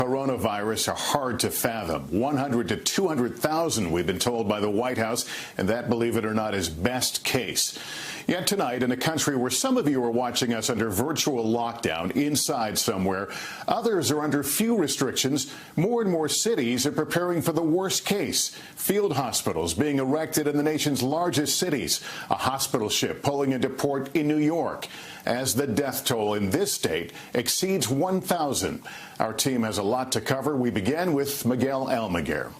Coronavirus are hard to fathom. 100 to 200,000, we've been told by the White House, and that, believe it or not, is best case. Yet tonight, in a country where some of you are watching us under virtual lockdown inside somewhere, others are under few restrictions. More and more cities are preparing for the worst case. Field hospitals being erected in the nation's largest cities. A hospital ship pulling into port in New York as the death toll in this state exceeds 1,000. Our team has a lot to cover. We begin with Miguel Almaguer.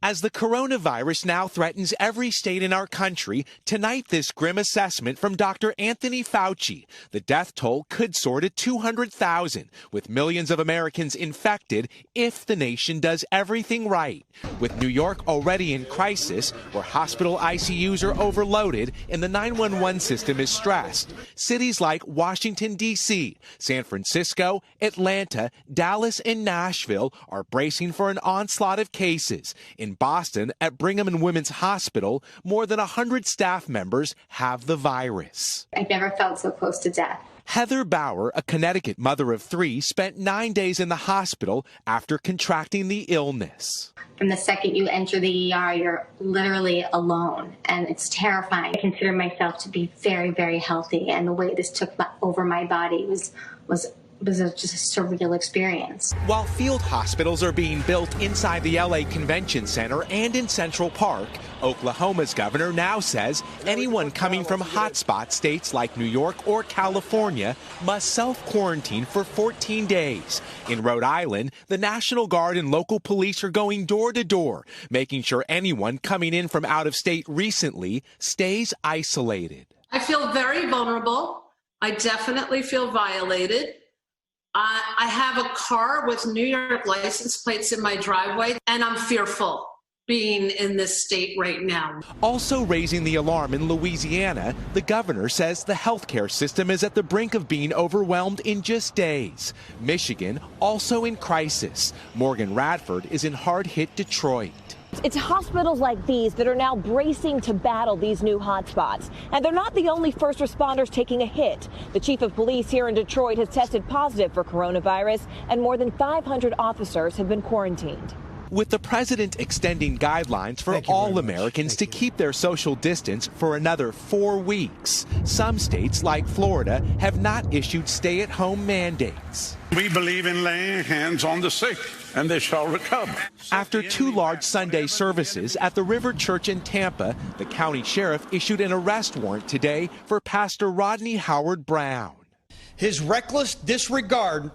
As the coronavirus now threatens every state in our country, tonight this grim assessment from Dr. Anthony Fauci. The death toll could soar to 200,000, with millions of Americans infected if the nation does everything right. With New York already in crisis, where hospital ICUs are overloaded and the 911 system is stressed, cities like Washington, D.C., San Francisco, Atlanta, Dallas, and Nashville are bracing for an onslaught of cases. In Boston, at Brigham and Women's Hospital, more than 100 staff members have the virus. I've never felt so close to death. Heather Bauer, a Connecticut mother of 3, spent 9 days in the hospital after contracting the illness. From the second you enter the ER, you're literally alone, and it's terrifying. I consider myself to be very, very healthy, and the way this took over my body was just a surreal experience. While field hospitals are being built inside the LA Convention Center and in Central Park, Oklahoma's governor now says anyone coming from hotspot states like New York or California must self-quarantine for 14 days. In Rhode Island, the National Guard and local police are going door to door, making sure anyone coming in from out of state recently stays isolated. I feel very vulnerable. I definitely feel violated. I have a car with New York license plates in my driveway, and I'm fearful being in this state right now. Also raising the alarm in Louisiana, the governor says the healthcare system is at the brink of being overwhelmed in just days. Michigan also in crisis. Morgan Radford is in hard-hit Detroit. It's hospitals like these that are now bracing to battle these new hotspots. And they're not the only first responders taking a hit. The chief of police here in Detroit has tested positive for coronavirus, and more than 500 officers have been quarantined. With the president extending guidelines for all Americans to keep their social distance for another 4 weeks, some states like Florida have not issued stay-at-home mandates. We believe in laying hands on the sick, and they shall recover. After 2 large Sunday services at the River Church in Tampa, the county sheriff issued an arrest warrant today for Pastor Rodney Howard Brown. His reckless disregard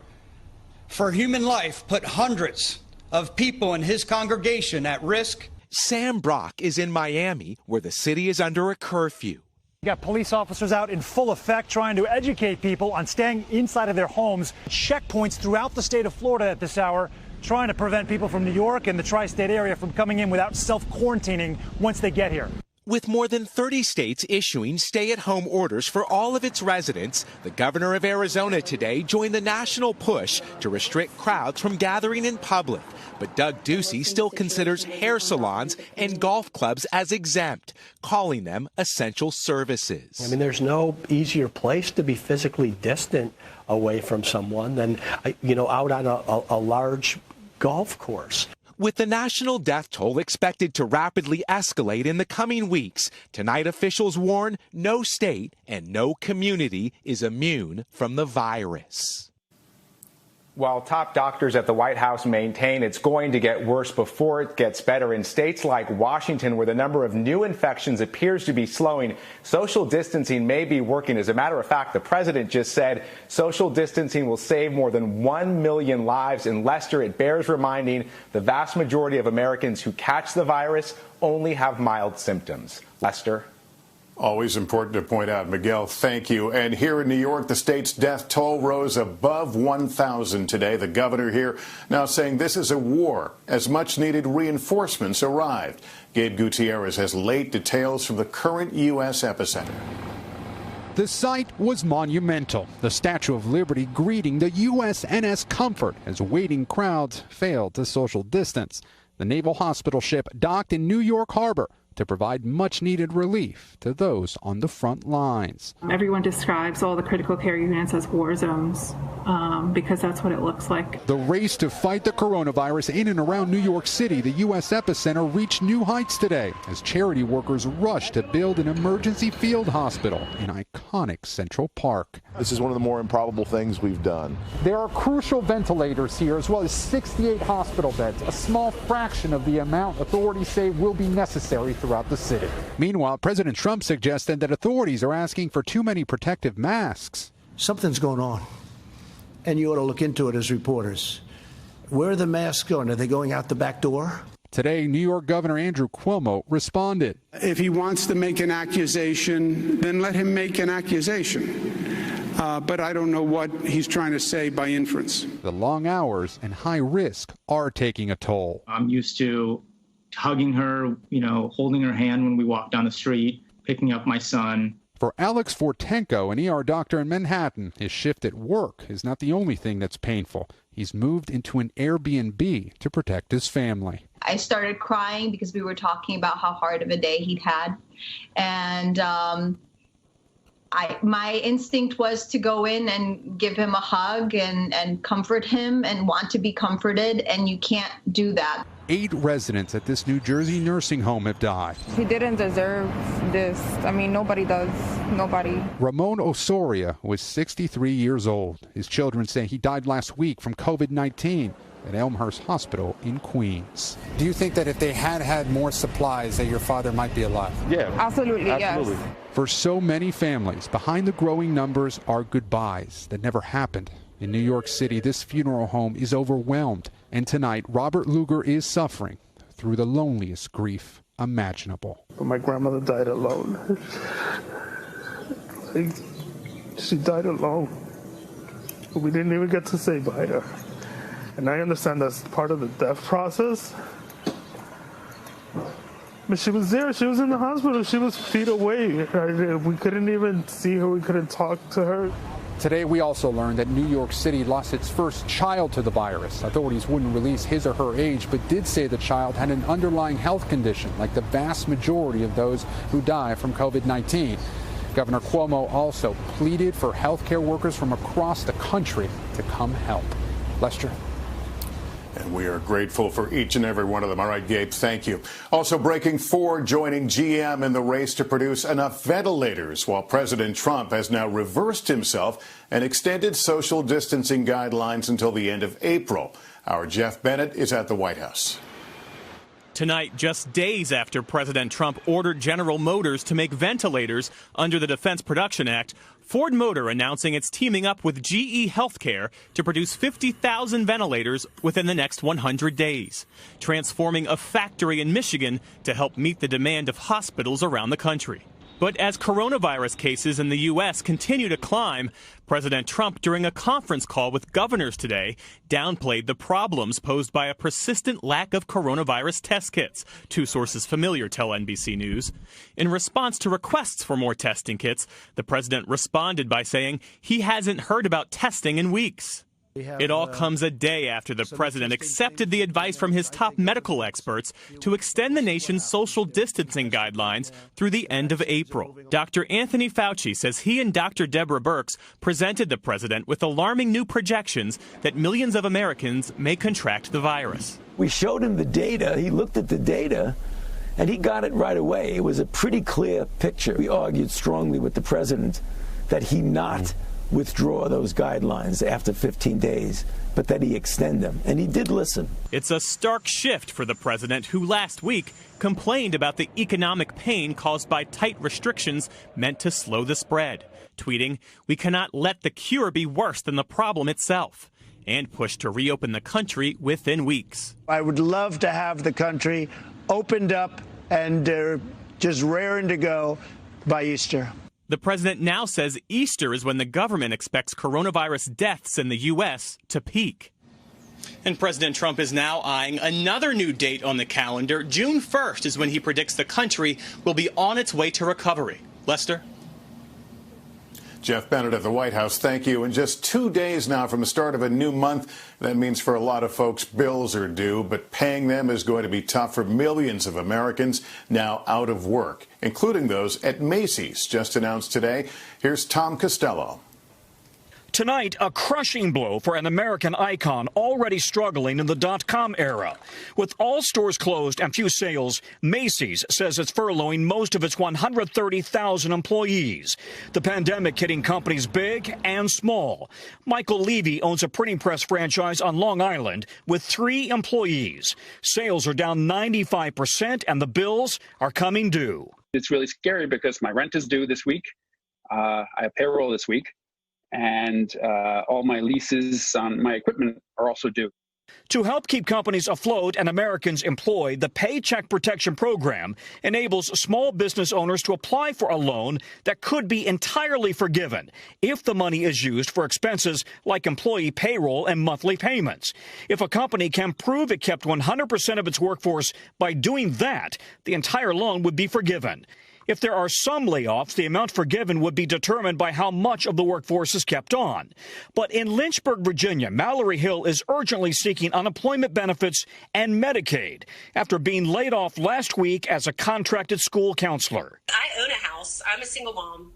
for human life put hundreds of people in his congregation at risk. Sam Brock is in Miami, where the city is under a curfew. You got police officers out in full effect trying to educate people on staying inside of their homes. Checkpoints throughout the state of Florida at this hour trying to prevent people from New York and the tri-state area from coming in without self-quarantining once they get here. With more than 30 states issuing stay-at-home orders for all of its residents, the governor of Arizona today joined the national push to restrict crowds from gathering in public. But Doug Ducey still considers hair salons and golf clubs as exempt, calling them essential services. I mean, there's no easier place to be physically distant away from someone than, out on a large golf course. With the national death toll expected to rapidly escalate in the coming weeks, tonight officials warn no state and no community is immune from the virus. While top doctors at the White House maintain it's going to get worse before it gets better, in states like Washington, where the number of new infections appears to be slowing, social distancing may be working. As a matter of fact, the president just said social distancing will save more than 1 million lives. In Leicester, it bears reminding the vast majority of Americans who catch the virus only have mild symptoms. Leicester. Always important to point out. Miguel, thank you. And here in New York, the state's death toll rose above 1,000 today. The governor here now saying this is a war as much needed reinforcements arrived. Gabe Gutierrez has late details from the current U.S. epicenter. The sight was monumental. The Statue of Liberty greeting the USNS Comfort as waiting crowds failed to social distance. The naval hospital ship docked in New York Harbor, to provide much-needed relief to those on the front lines. Everyone describes all the critical care units as war zones because that's what it looks like. The race to fight the coronavirus in and around New York City, the U.S. epicenter, reached new heights today as charity workers rushed to build an emergency field hospital in iconic Central Park. This is one of the more improbable things we've done. There are crucial ventilators here, as well as 68 hospital beds, a small fraction of the amount authorities say will be necessary throughout the city. Meanwhile, President Trump suggested that authorities are asking for too many protective masks. Something's going on, and you ought to look into it as reporters. Where are the masks going? Are they going out the back door? Today, New York Governor Andrew Cuomo responded. If he wants to make an accusation, then let him make an accusation. But I don't know what he's trying to say by inference. The long hours and high risk are taking a toll. I'm used to hugging her, holding her hand when we walk down the street, picking up my son. For Alex Fortenko, an ER doctor in Manhattan, his shift at work is not the only thing that's painful. He's moved into an Airbnb to protect his family. I started crying because we were talking about how hard of a day he'd had. And my instinct was to go in and give him a hug and comfort him and want to be comforted, and you can't do that. 8 residents at this New Jersey nursing home have died. He didn't deserve this. I mean, nobody does. Nobody. Ramon Osoria was 63 years old. His children say he died last week from COVID-19 at Elmhurst Hospital in Queens. Do you think that if they had had more supplies that your father might be alive? Yeah. Absolutely, yes. For so many families, behind the growing numbers are goodbyes that never happened. In New York City, this funeral home is overwhelmed. And tonight, Robert Lugar is suffering through the loneliest grief imaginable. But my grandmother died alone. She died alone. We didn't even get to say bye to her. And I understand that's part of the death process. But she was there. She was in the hospital. She was feet away. We couldn't even see her. We couldn't talk to her. Today, we also learned that New York City lost its first child to the virus. Authorities wouldn't release his or her age, but did say the child had an underlying health condition, like the vast majority of those who die from COVID-19. Governor Cuomo also pleaded for healthcare workers from across the country to come help. Lester. And we are grateful for each and every one of them. All right, Gabe, thank you. Also breaking, Ford joining GM in the race to produce enough ventilators, while President Trump has now reversed himself and extended social distancing guidelines until the end of April. Our Jeff Bennett is at the White House. Tonight, just days after President Trump ordered General Motors to make ventilators under the Defense Production Act, Ford Motor announcing it's teaming up with GE Healthcare to produce 50,000 ventilators within the next 100 days, transforming a factory in Michigan to help meet the demand of hospitals around the country. But as coronavirus cases in the U.S. continue to climb, President Trump, during a conference call with governors today, downplayed the problems posed by a persistent lack of coronavirus test kits, 2 sources familiar tell NBC News. In response to requests for more testing kits, the president responded by saying he hasn't heard about testing in weeks. It all comes a day after the president accepted the advice from his top medical experts to extend the nation's social distancing guidelines through the end of April. Dr. Anthony Fauci says he and Dr. Deborah Birx presented the president with alarming new projections that millions of Americans may contract the virus. We showed him the data. He looked at the data, and he got it right away. It was a pretty clear picture. We argued strongly with the president that he not withdraw those guidelines after 15 days, but that he extend them. And he did listen. It's a stark shift for the president, who last week complained about the economic pain caused by tight restrictions meant to slow the spread, tweeting, "We cannot let the cure be worse than the problem itself," and pushed to reopen the country within weeks. I would love to have the country opened up and just raring to go by Easter. The president now says Easter is when the government expects coronavirus deaths in the U.S. to peak. And President Trump is now eyeing another new date on the calendar. June 1st is when he predicts the country will be on its way to recovery. Lester? Jeff Bennett at the White House, thank you. And just 2 days now from the start of a new month, that means for a lot of folks, bills are due, but paying them is going to be tough for millions of Americans now out of work, including those at Macy's, just announced today. Here's Tom Costello. Tonight, a crushing blow for an American icon already struggling in the dot-com era. With all stores closed and few sales, Macy's says it's furloughing most of its 130,000 employees. The pandemic hitting companies big and small. Michael Levy owns a printing press franchise on Long Island with 3 employees. Sales are down 95% and the bills are coming due. It's really scary because my rent is due this week. I have payroll this week. And all my leases on my equipment are also due. To help keep companies afloat and Americans employed, the Paycheck Protection Program enables small business owners to apply for a loan that could be entirely forgiven if the money is used for expenses like employee payroll and monthly payments. If a company can prove it kept 100% of its workforce by doing that, the entire loan would be forgiven. If there are some layoffs, the amount forgiven would be determined by how much of the workforce is kept on. But in Lynchburg, Virginia, Mallory Hill is urgently seeking unemployment benefits and Medicaid after being laid off last week as a contracted school counselor. I own a house. I'm a single mom.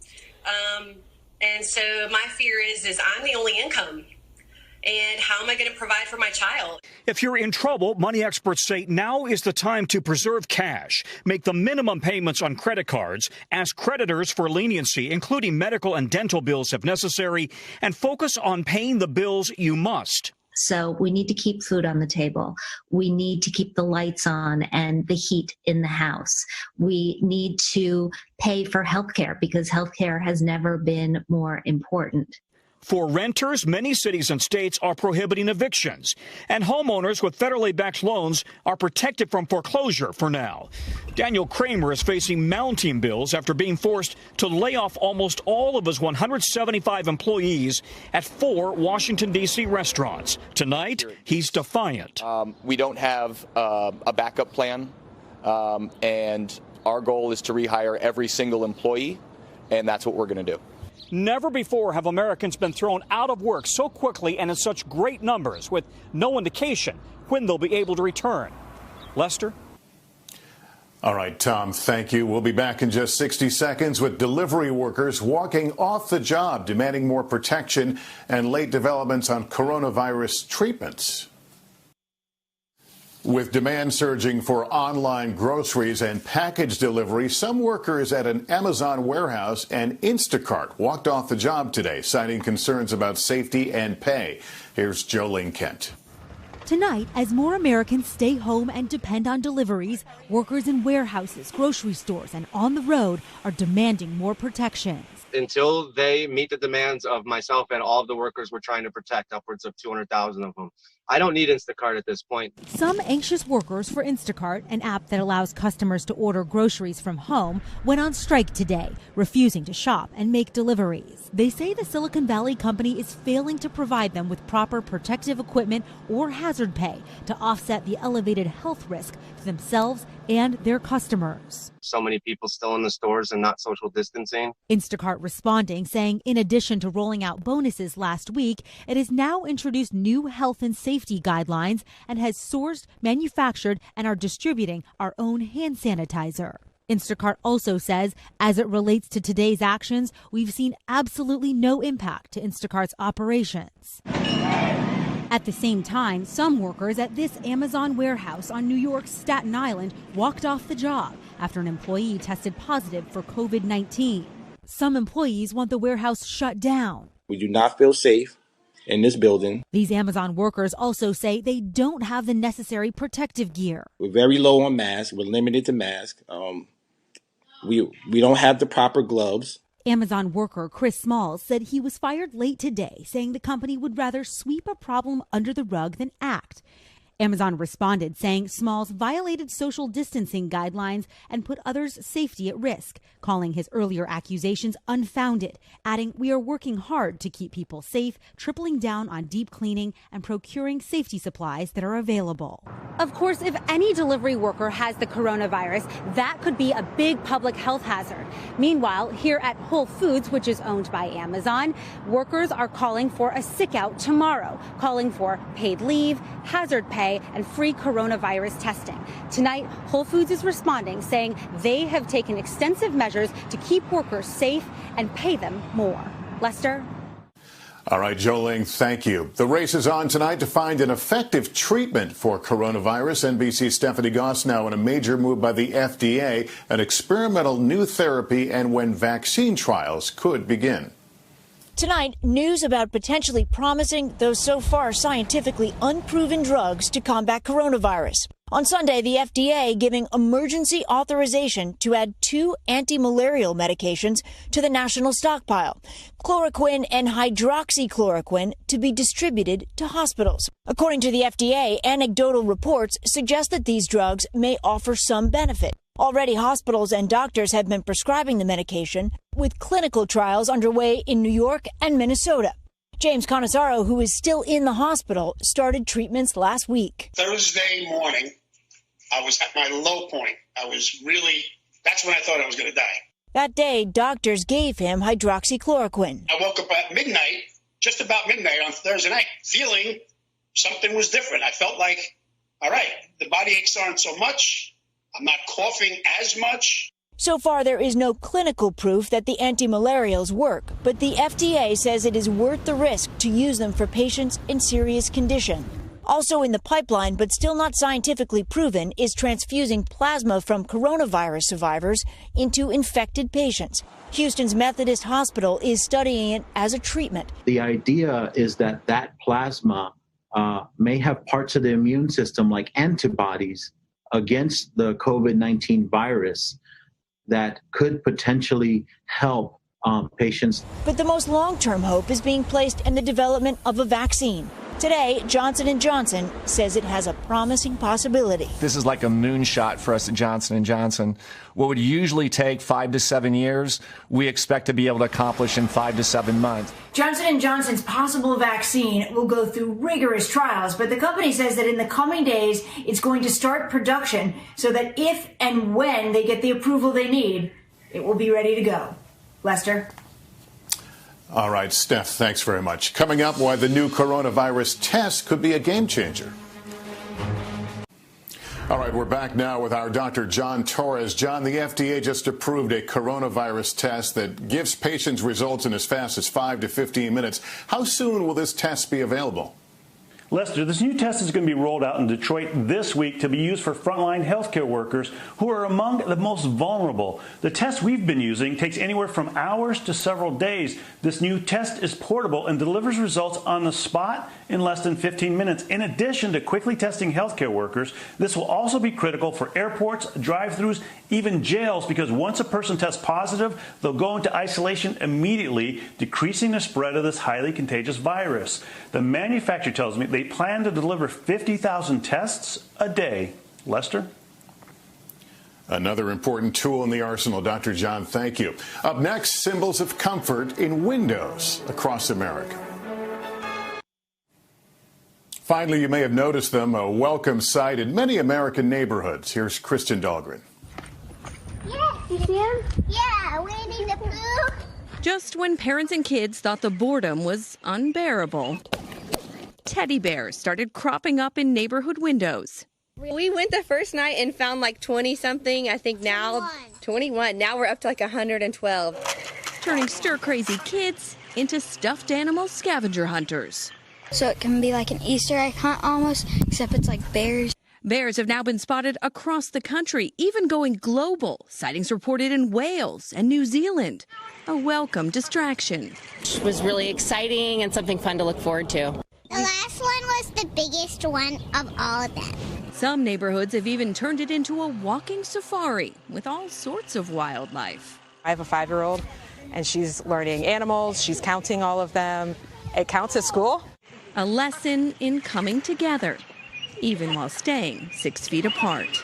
And so my fear is I'm the only income. And how am I going to provide for my child? If you're in trouble, money experts say now is the time to preserve cash, make the minimum payments on credit cards, ask creditors for leniency, including medical and dental bills if necessary, and focus on paying the bills you must. So we need to keep food on the table. We need to keep the lights on and the heat in the house. We need to pay for health care because health care has never been more important. For renters, many cities and states are prohibiting evictions, and homeowners with federally backed loans are protected from foreclosure for now. Daniel Kramer is facing mounting bills after being forced to lay off almost all of his 175 employees at 4 Washington, D.C. restaurants. Tonight, he's defiant. We don't have a backup plan, and our goal is to rehire every single employee, and that's what we're going to do. Never before have Americans been thrown out of work so quickly and in such great numbers, with no indication when they'll be able to return. Lester? All right, Tom, thank you. We'll be back in just 60 seconds with delivery workers walking off the job, demanding more protection, and late developments on coronavirus treatments. With demand surging for online groceries and package delivery, some workers at an Amazon warehouse and Instacart walked off the job today, citing concerns about safety and pay. Here's Jolene Kent. Tonight, as more Americans stay home and depend on deliveries, workers in warehouses, grocery stores, and on the road are demanding more protections. Until they meet the demands of myself and all of the workers we're trying to protect, upwards of 200,000 of them. I don't need Instacart at this point. Some anxious workers for Instacart, an app that allows customers to order groceries from home, went on strike today, refusing to shop and make deliveries. They say the Silicon Valley company is failing to provide them with proper protective equipment or hazard pay to offset the elevated health risk to themselves and their customers. So many people still in the stores and not social distancing. Instacart responding, saying in addition to rolling out bonuses last week, it has now introduced new health and safety guidelines and has sourced, manufactured, and are distributing our own hand sanitizer. Instacart also says, as it relates to today's actions, we've seen absolutely no impact to Instacart's operations. At the same time, some workers at this Amazon warehouse on New York's Staten Island walked off the job after an employee tested positive for COVID-19. Some employees want the warehouse shut down. We do not feel safe in this building. These Amazon workers also say they don't have the necessary protective gear. We're very low on masks. We're limited to masks. We don't have the proper gloves. Amazon worker Chris Smalls said he was fired late today, saying the company would rather sweep a problem under the rug than act. Amazon responded, saying Smalls violated social distancing guidelines and put others' safety at risk, calling his earlier accusations unfounded, adding, "We are working hard to keep people safe, tripling down on deep cleaning and procuring safety supplies that are available." Of course, if any delivery worker has the coronavirus, that could be a big public health hazard. Meanwhile, here at Whole Foods, which is owned by Amazon, workers are calling for a sick out tomorrow, calling for paid leave, hazard pay, and free coronavirus testing. Tonight, Whole Foods is responding, saying they have taken extensive measures to keep workers safe and pay them more. Lester? All right, Jolene, thank you. The race is on tonight to find an effective treatment for coronavirus. NBC's Stephanie Goss now in a major move by the FDA, an experimental new therapy, and when vaccine trials could begin. Tonight, news about potentially promising, though so far scientifically unproven drugs to combat coronavirus. On Sunday, the FDA giving emergency authorization to add 2 anti-malarial medications to the national stockpile, chloroquine and hydroxychloroquine, to be distributed to hospitals. According to the FDA, anecdotal reports suggest that these drugs may offer some benefit. Already, hospitals and doctors have been prescribing the medication, with clinical trials underway in New York and Minnesota. James Conisaro, who is still in the hospital, started treatments last week. Thursday morning, I was at my low point. That's when I thought I was going to die. That day, doctors gave him hydroxychloroquine. I woke up at midnight, just about midnight on Thursday night, feeling something was different. I felt like, all right, the body aches aren't so much. I'm not coughing as much. So far, there is no clinical proof that the anti-malarials work, but the FDA says it is worth the risk to use them for patients in serious condition. Also in the pipeline, but still not scientifically proven, is transfusing plasma from coronavirus survivors into infected patients. Houston's Methodist Hospital is studying it as a treatment. The idea is that plasma may have parts of the immune system, like antibodies, against the COVID-19 virus that could potentially help patients. But the most long-term hope is being placed in the development of a vaccine. Today, Johnson & Johnson says it has a promising possibility. This is like a moonshot for us at Johnson & Johnson. What would usually take 5 to 7 years, we expect to be able to accomplish in 5 to 7 months. Johnson & Johnson's possible vaccine will go through rigorous trials, but the company says that in the coming days, it's going to start production so that if and when they get the approval they need, it will be ready to go. Lester? All right, Steph, thanks very much. Coming up, why the new coronavirus test could be a game changer. All right, we're back now with our Dr. John Torres. John, the FDA just approved a coronavirus test that gives patients results in as fast as 5 to 15 minutes. How soon will this test be available? Lester, this new test is going to be rolled out in Detroit this week to be used for frontline healthcare workers who are among the most vulnerable. The test we've been using takes anywhere from hours to several days. This new test is portable and delivers results on the spot in less than 15 minutes. In addition to quickly testing healthcare workers, this will also be critical for airports, drive-thrus, even jails, because once a person tests positive, they'll go into isolation immediately, decreasing the spread of this highly contagious virus. The manufacturer tells me they plan to deliver 50,000 tests a day. Lester? Another important tool in the arsenal. Dr. John, thank you. Up next, symbols of comfort in windows across America. Finally, you may have noticed them, a welcome sight in many American neighborhoods. Here's Kristen Dahlgren. Yeah, you see him? Yeah, Winnie the Pooh. Just when parents and kids thought the boredom was unbearable, teddy bears started cropping up in neighborhood windows. We went the first night and found like 20-something. I think now 21. Now we're up to like 112. Turning stir-crazy kids into stuffed animal scavenger hunters. So it can be like an Easter egg hunt almost, except it's like bears. Bears have now been spotted across the country, even going global. Sightings reported in Wales and New Zealand. A welcome distraction. It was really exciting and something fun to look forward to. The last one was the biggest one of all of them. Some neighborhoods have even turned it into a walking safari with all sorts of wildlife. I have a 5-year-old, and she's learning animals. She's counting all of them. It counts at school. A lesson in coming together. even while staying 6 feet apart.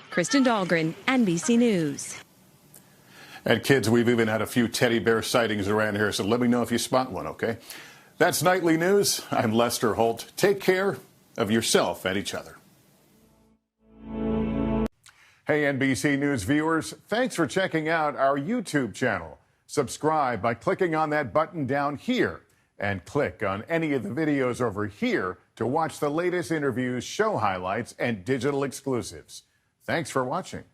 Kristen Dahlgren, NBC News. And kids, we've even had a few teddy bear sightings around here, so let me know if you spot one, okay? That's Nightly News. I'm Lester Holt. Take care of yourself and each other. Hey, NBC News viewers, thanks for checking out our YouTube channel. Subscribe by clicking on that button down here and click on any of the videos over here to watch the latest interviews, show highlights, and digital exclusives. Thanks for watching.